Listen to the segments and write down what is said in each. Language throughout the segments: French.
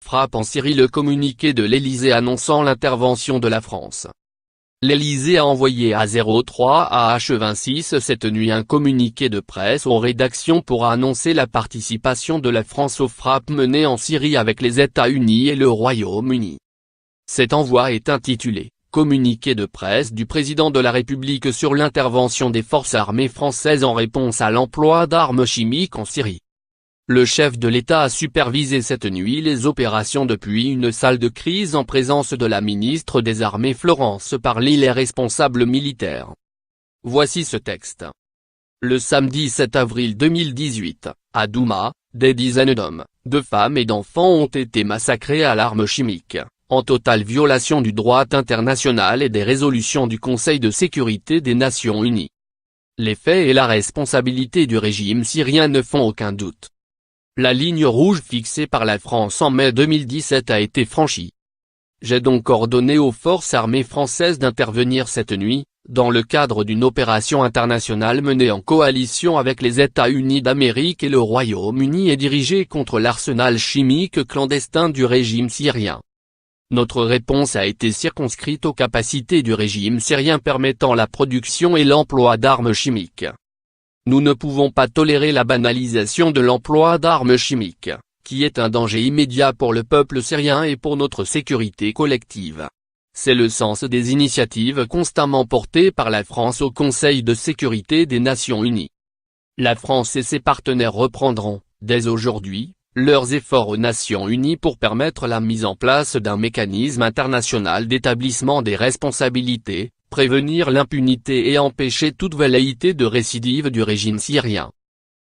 frappe en Syrie. Le communiqué de l'Élysée annonçant l'intervention de la France. L'Élysée a envoyé à 03h26 cette nuit un communiqué de presse aux rédactions pour annoncer la participation de la France aux frappes menées en Syrie avec les États-Unis et le Royaume-Uni. Cet envoi est intitulé « Communiqué de presse du président de la République sur l'intervention des forces armées françaises en réponse à l'emploi d'armes chimiques en Syrie ». Le chef de l'État a supervisé cette nuit les opérations depuis une salle de crise en présence de la ministre des Armées Florence Parly et les responsables militaires. Voici ce texte. Le samedi 7 avril 2018, à Douma, des dizaines d'hommes, de femmes et d'enfants ont été massacrés à l'arme chimique, en totale violation du droit international et des résolutions du Conseil de sécurité des Nations Unies. Les faits et la responsabilité du régime syrien ne font aucun doute. La ligne rouge fixée par la France en mai 2017 a été franchie. J'ai donc ordonné aux forces armées françaises d'intervenir cette nuit, dans le cadre d'une opération internationale menée en coalition avec les États-Unis d'Amérique et le Royaume-Uni et dirigée contre l'arsenal chimique clandestin du régime syrien. Notre réponse a été circonscrite aux capacités du régime syrien permettant la production et l'emploi d'armes chimiques. Nous ne pouvons pas tolérer la banalisation de l'emploi d'armes chimiques, qui est un danger immédiat pour le peuple syrien et pour notre sécurité collective. C'est le sens des initiatives constamment portées par la France au Conseil de sécurité des Nations Unies. La France et ses partenaires reprendront, dès aujourd'hui, leurs efforts aux Nations Unies pour permettre la mise en place d'un mécanisme international d'établissement des responsabilités, prévenir l'impunité et empêcher toute velléité de récidive du régime syrien.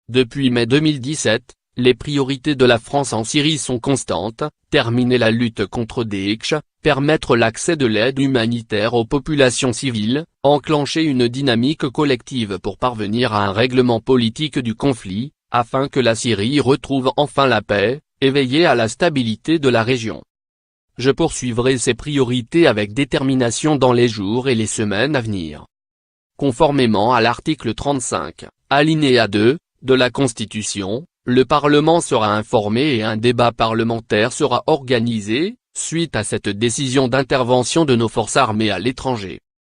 Depuis mai 2017, les priorités de la France en Syrie sont constantes, terminer la lutte contre Daesh, permettre l'accès de l'aide humanitaire aux populations civiles, enclencher une dynamique collective pour parvenir à un règlement politique du conflit, afin que la Syrie retrouve enfin la paix, et veiller à la stabilité de la région. Je poursuivrai ces priorités avec détermination dans les jours et les semaines à venir. Conformément à l'article 35, alinéa 2, de la Constitution, le Parlement sera informé et un débat parlementaire sera organisé, suite à cette décision d'intervention de nos forces armées à l'étranger.